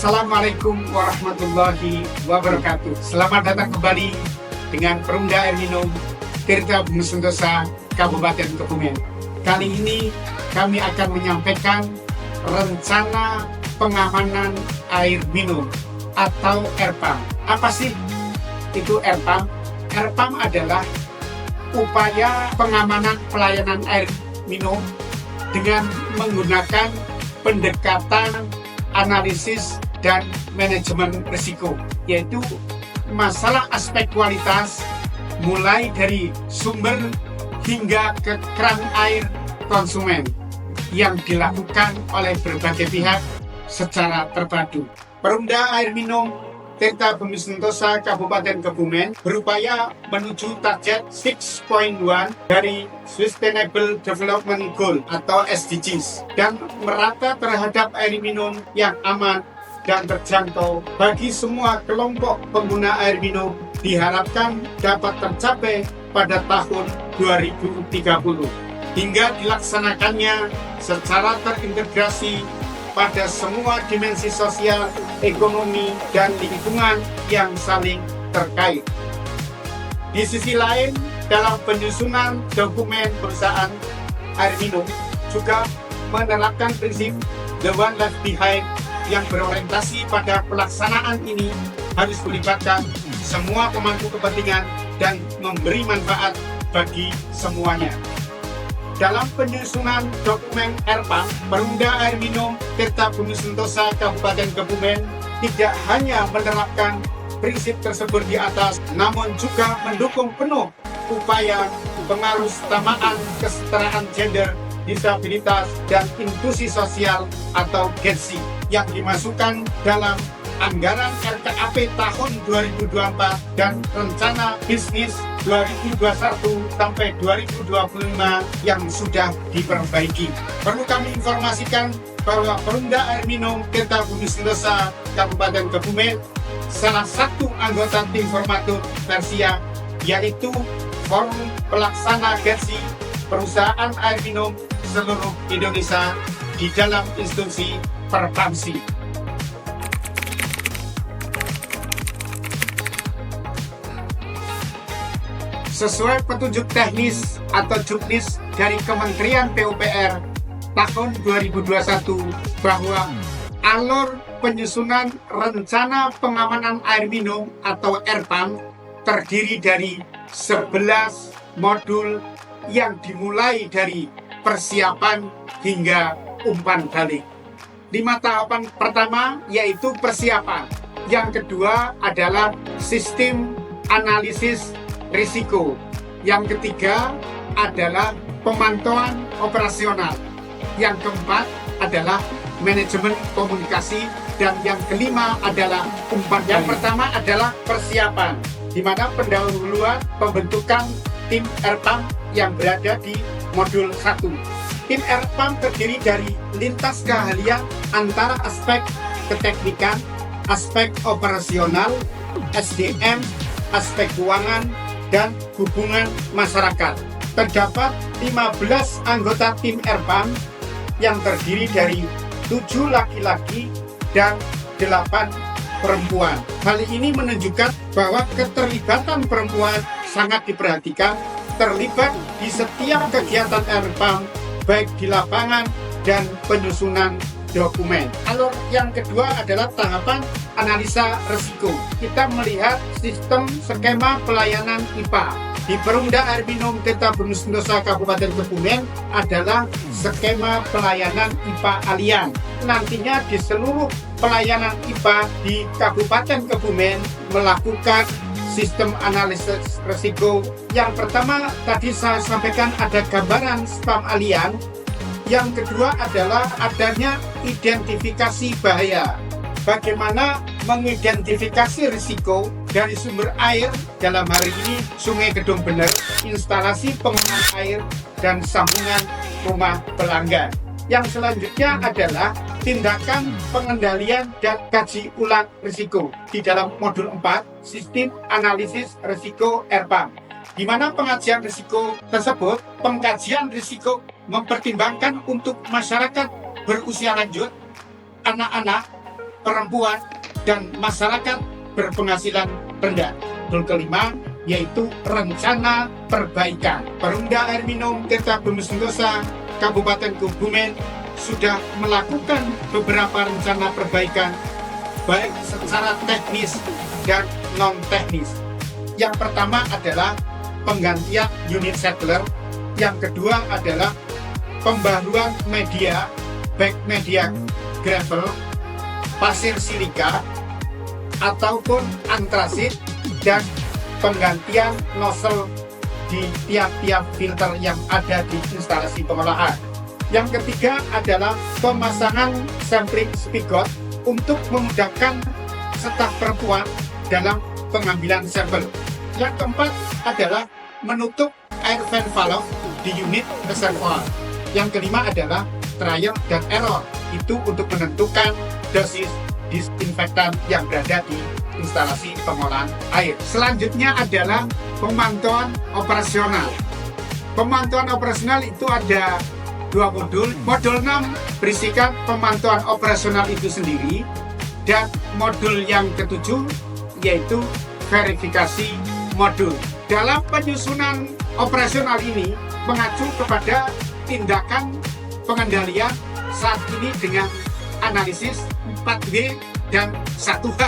Assalamualaikum warahmatullahi wabarakatuh. Selamat datang kembali dengan Perumda Air Minum Tirta Bumi Sentosa, Kabupaten Kebumen. Kali ini kami akan menyampaikan rencana pengamanan air minum atau RPAM. Apa sih itu RPAM? RPAM adalah upaya pengamanan pelayanan air minum dengan menggunakan pendekatan analisis dan manajemen risiko, yaitu masalah aspek kualitas mulai dari sumber hingga ke keran air konsumen yang dilakukan oleh berbagai pihak secara terpadu. Perumda Air Minum Tirta Bumi Sentosa Kabupaten Kebumen berupaya menuju target 6.1 dari Sustainable Development Goal atau SDGs dan merata terhadap air minum yang aman dan terjangkau bagi semua kelompok pengguna air minum diharapkan dapat tercapai pada tahun 2030 hingga dilaksanakannya secara terintegrasi pada semua dimensi sosial, ekonomi, dan lingkungan yang saling terkait. Di sisi lain, dalam penyusunan dokumen perusahaan air minum juga menerapkan prinsip The One Left Behind yang berorientasi pada pelaksanaan ini harus melibatkan semua pemangku kepentingan dan memberi manfaat bagi semuanya. Dalam penyusunan dokumen RPAM, Perumda Air Minum Tirta Bumi Sentosa Kabupaten Kebumen tidak hanya menerapkan prinsip tersebut di atas, namun juga mendukung penuh upaya pengarusutamaan kesetaraan gender, disabilitas, dan inklusi sosial atau GEDSI yang dimasukkan dalam anggaran RKAP tahun 2024 dan rencana bisnis 2021 sampai 2025 yang sudah diperbaiki. Perlu kami informasikan bahwa Perumda Air Minum Tirta Bumi Sentosa Kabupaten Kebumen salah satu anggota tim formatur Persia, yaitu Forum Pelaksana GEDSI Perusahaan Air Minum seluruh Indonesia di dalam institusi Perpamsi. Sesuai petunjuk teknis atau juknis dari Kementerian PUPR tahun 2021 bahwa alur penyusunan rencana pengamanan air minum atau RPAM terdiri dari 11 modul yang dimulai dari persiapan hingga umpan balik. 5 tahapan pertama yaitu persiapan. Yang kedua adalah sistem analisis risiko. Yang ketiga adalah pemantauan operasional. Yang keempat adalah manajemen komunikasi, dan yang kelima adalah umpan balik. Yang pertama adalah persiapan, di mana pendahuluan pembentukan tim RPAM yang berada di modul 1. Tim RPAM terdiri dari lintas keahlian antara aspek keteknikan, aspek operasional, SDM, aspek keuangan, dan hubungan masyarakat. Terdapat 15 anggota tim RPAM yang terdiri dari 7 laki-laki dan 8 perempuan. Hal ini menunjukkan bahwa keterlibatan perempuan sangat diperhatikan, terlibat di setiap kegiatan RPAM, baik di lapangan dan penyusunan dokumen. Alur yang kedua adalah tahapan analisa risiko. Kita melihat sistem skema pelayanan IPA. Di Perumda Air Minum Tirta Bumi Sentosa Kabupaten Kebumen adalah skema pelayanan IPA Allian. Nantinya di seluruh pelayanan IPA di Kabupaten Kebumen melakukan sistem analisis risiko. Yang pertama tadi saya sampaikan ada gambaran spam Allian. Yang kedua adalah adanya identifikasi bahaya. Bagaimana mengidentifikasi risiko dari sumber air, dalam hari ini Sungai Gedung Bener, instalasi pengolahan air, dan sambungan rumah pelanggan. Yang selanjutnya adalah tindakan pengendalian dan kaji ulang risiko di dalam modul 4, sistem analisis risiko RPAM. Di mana pengajian risiko tersebut, pengkajian risiko mempertimbangkan untuk masyarakat berusia lanjut, anak-anak, perempuan, dan masyarakat berpenghasilan rendah. Modul kelima yaitu rencana perbaikan. Perumda Air Minum Tirta Bumi Sentosa Kabupaten Kebumen sudah melakukan beberapa rencana perbaikan baik secara teknis dan non teknis. Yang pertama adalah penggantian unit settler, yang kedua adalah pembaruan media, baik media gravel, pasir silika, ataupun antrasit, dan penggantian nozzle di tiap-tiap filter yang ada di instalasi pengolahan. Yang ketiga adalah pemasangan sampling spigot untuk memudahkan staf perempuan dalam pengambilan sampel. Yang keempat adalah menutup air vent valve di unit reservoir. Yang kelima adalah trial dan error, itu untuk menentukan dosis disinfektan yang berada di instalasi pengolahan air. Selanjutnya adalah pemantauan operasional. Pemantauan operasional itu ada dua modul. Modul 6 berisikan pemantauan operasional itu sendiri, dan modul yang ketujuh yaitu verifikasi modul. Dalam penyusunan operasional ini mengacu kepada tindakan pengendalian saat ini dengan analisis 4W dan 1H,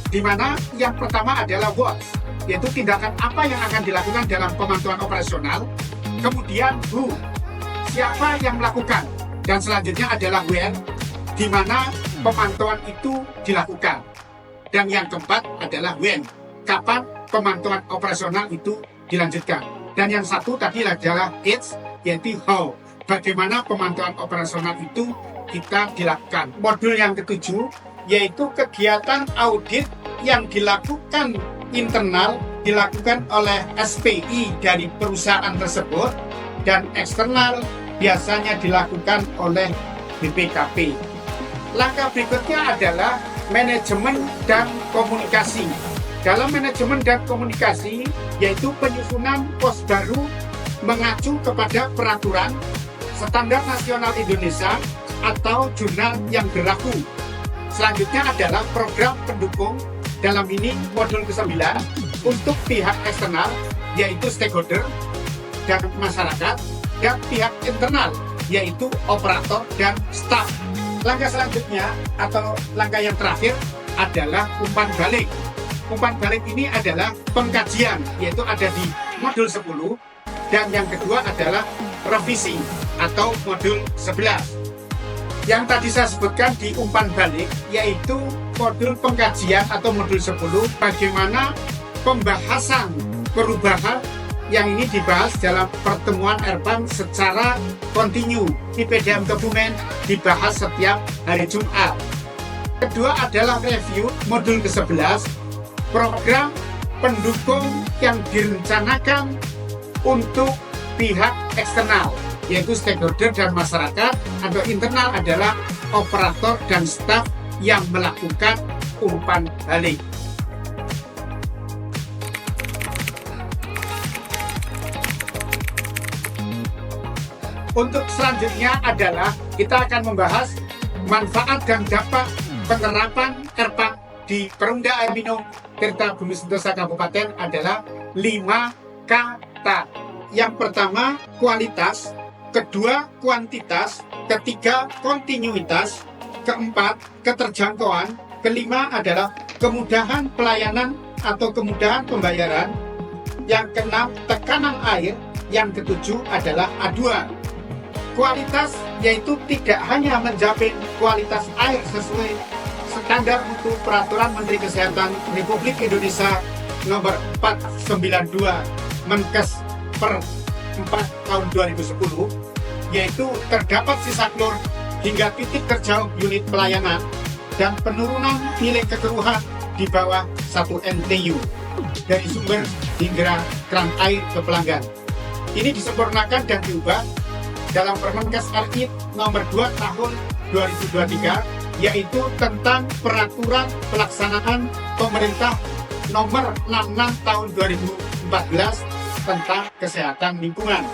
di mana yang pertama adalah what, yaitu tindakan apa yang akan dilakukan dalam pemantauan operasional, kemudian who, siapa yang melakukan, dan selanjutnya adalah where, di mana pemantauan itu dilakukan, dan yang keempat adalah when, kapan pemantauan operasional itu dilanjutkan, dan yang satu tadi adalah it's, yaitu how, bagaimana pemantauan operasional itu kita dilakukan. Modul yang ketujuh yaitu kegiatan audit yang dilakukan internal, dilakukan oleh SPI dari perusahaan tersebut, dan eksternal biasanya dilakukan oleh BPKP. Langkah berikutnya adalah manajemen dan komunikasi. Dalam manajemen dan komunikasi yaitu penyusunan pos baru mengacu kepada peraturan standar nasional Indonesia atau jurnal yang berlaku. Selanjutnya adalah program pendukung, dalam ini modul ke-9 untuk pihak eksternal yaitu stakeholder dan masyarakat, dan pihak internal yaitu operator dan staff. Langkah selanjutnya atau langkah yang terakhir adalah umpan balik. Umpan balik ini adalah pengkajian, yaitu ada di modul 10, dan yang kedua adalah revisi atau modul 11. Yang tadi saya sebutkan di umpan balik yaitu modul pengkajian atau modul 10, bagaimana pembahasan perubahan yang ini dibahas dalam pertemuan Erpan secara kontinu di PDAM Kebumen, dibahas setiap hari Jumat. Kedua adalah review modul ke-11, program pendukung yang direncanakan untuk pihak eksternal yaitu stakeholder dan masyarakat, atau internal adalah operator dan staf yang melakukan umpan balik. Untuk selanjutnya adalah kita akan membahas manfaat dan dampak penerapan Erpan di Perumda Air Minum Tirta Bumi Sentosa Kabupaten adalah 5 kata. Yang pertama kualitas, kedua kuantitas, ketiga kontinuitas, keempat keterjangkauan, kelima adalah kemudahan pelayanan atau kemudahan pembayaran, yang keenam tekanan air, yang ketujuh adalah aduan. Kualitas yaitu tidak hanya menjamin kualitas air sesuai standar mutu Peraturan Menteri Kesehatan Republik Indonesia Nomor 492 Menkes per 4 tahun 2010, yaitu terdapat sisa klor hingga titik terjauh unit pelayanan dan penurunan nilai kekeruhan di bawah 1 NTU dari sumber hingga keran air ke pelanggan. Ini disempurnakan dan diubah dalam Permenkes RI nomor 2 tahun 2023, yaitu tentang peraturan pelaksanaan pemerintah nomor 66 tahun 2014 tentang kesehatan lingkungan.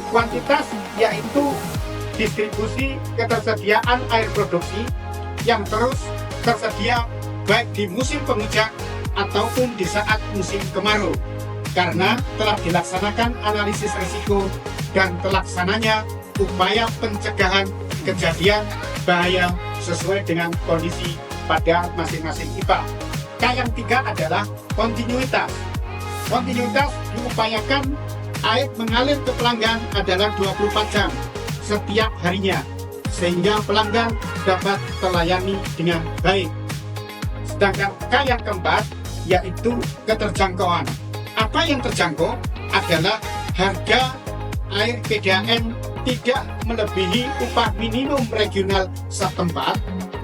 Kuantitas yaitu distribusi ketersediaan air produksi yang terus tersedia baik di musim penghujan ataupun di saat musim kemarau, karena telah dilaksanakan analisis risiko dan terlaksananya upaya pencegahan kejadian bahaya sesuai dengan kondisi pada masing-masing IPA. Yang ketiga adalah kontinuitas. Kontinuitas diupayakan air mengalir ke pelanggan adalah 24 jam setiap harinya, sehingga pelanggan dapat terlayani dengan baik. Sedangkan yang keempat yaitu keterjangkauan. Apa yang terjangkau adalah harga air PDAM tidak melebihi upah minimum regional setempat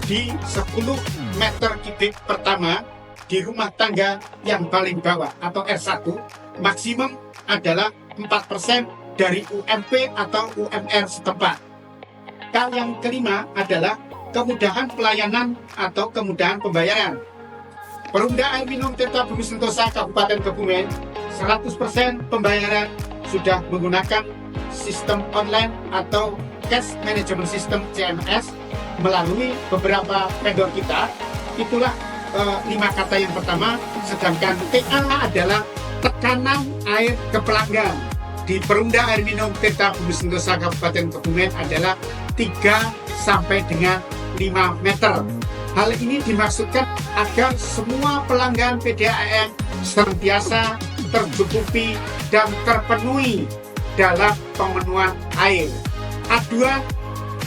di 10 meter kubik pertama di rumah tangga yang paling bawah atau R1, maksimum adalah 4% dari UMP atau UMR setempat. Yang kelima adalah kemudahan pelayanan atau kemudahan pembayaran. Perumda Air Minum Tirta Bumi Sentosa Kabupaten Kebumen 100% pembayaran sudah menggunakan sistem online atau cash management system CMS melalui beberapa vendor kita. Itulah 5 kata yang pertama. Sedangkan TA adalah tekanan air ke pelanggan. Di Perumda Air Minum Tirta Bumi Sentosa Kabupaten Kebumen adalah 3 sampai dengan 5 meter. Hal ini dimaksudkan agar semua pelanggan PDAM senantiasa tercukupi dan terpenuhi dalam pemenuhan air. Aduan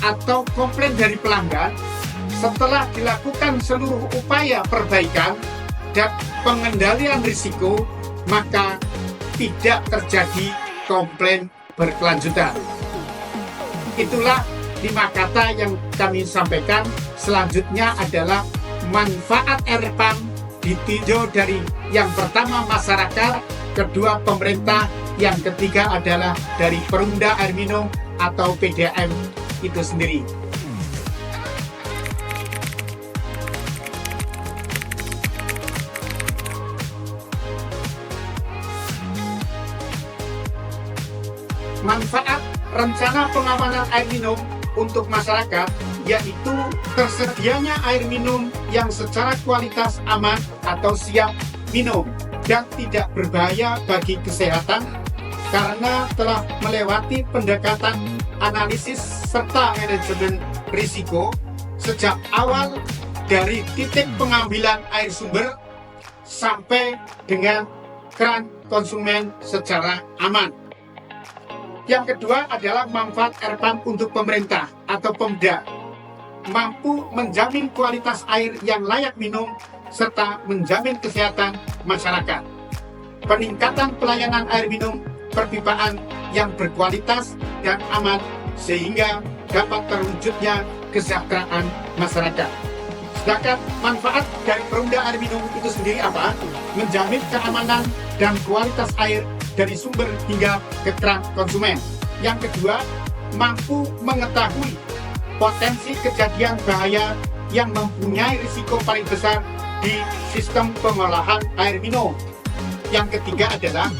atau komplain dari pelanggan setelah dilakukan seluruh upaya perbaikan dan pengendalian risiko, maka tidak terjadi komplain berkelanjutan. Itulah 5 kata yang kami sampaikan. Selanjutnya adalah manfaat air pump ditinjau dari yang pertama masyarakat, kedua pemerintah, yang ketiga adalah dari Perumda Air Minum atau PDAM itu sendiri. Manfaat rencana pengamanan air minum untuk masyarakat yaitu tersedianya air minum yang secara kualitas aman atau siap minum dan tidak berbahaya bagi kesehatan karena telah melewati pendekatan analisis serta manajemen risiko sejak awal dari titik pengambilan air sumber sampai dengan keran konsumen secara aman. Yang kedua adalah manfaat air pump untuk pemerintah atau Pemda, mampu menjamin kualitas air yang layak minum serta menjamin kesehatan masyarakat. Peningkatan pelayanan air minum perpipaan yang berkualitas dan aman sehingga dapat terwujudnya kesejahteraan masyarakat. Sedangkan manfaat dari Perumda Air Minum itu sendiri apa? Menjamin keamanan dan kualitas air dari sumber hingga ke keran konsumen. Yang kedua, mampu mengetahui potensi kejadian bahaya yang mempunyai risiko paling besar di sistem pengolahan air minum. Yang ketiga adalah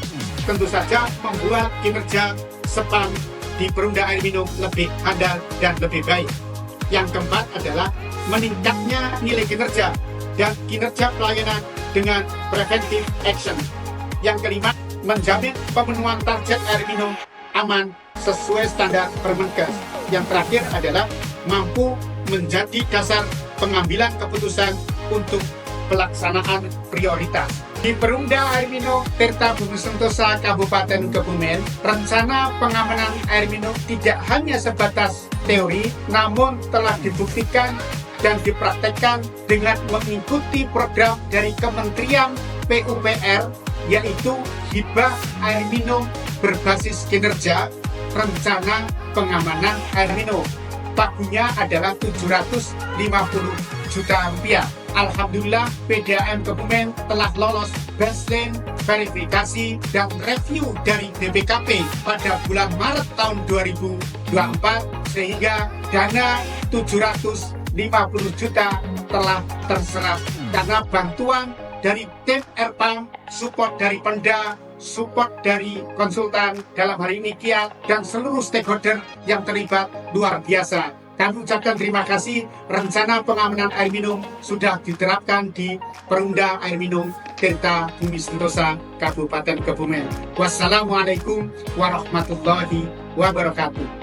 tentu saja membuat kinerja SPAM di Perumda Air Minum lebih handal dan lebih baik. Yang keempat adalah meningkatnya nilai kinerja dan kinerja pelayanan dengan preventive action. Yang kelima, menjamin pemenuhan target air minum aman sesuai standar Permenkes. Yang terakhir adalah mampu menjadi dasar pengambilan keputusan untuk pelaksanaan prioritas. Di Perumda Air Minum Tirta Bumi Sentosa Kabupaten Kebumen, rencana pengamanan air minum tidak hanya sebatas teori, namun telah dibuktikan dan dipraktekkan dengan mengikuti program dari Kementerian PUPR, yaitu hibah air minum berbasis kinerja, rencana pengamanan air minum. Pagunya adalah 750 juta rupiah. Alhamdulillah PDAM Kebumen telah lolos baseline verifikasi dan review dari BPKP pada bulan Maret tahun 2024 sehingga dana 750 juta telah terserap karena bantuan dari tim Airpump, support dari Pemda, support dari konsultan dalam hari ini Kiat dan seluruh stakeholder yang terlibat luar biasa. Kami ucapkan terima kasih. Rencana pengamanan air minum sudah diterapkan di Perumda Air Minum Tirta Bumi Sentosa, Kabupaten Kebumen. Wassalamualaikum warahmatullahi wabarakatuh.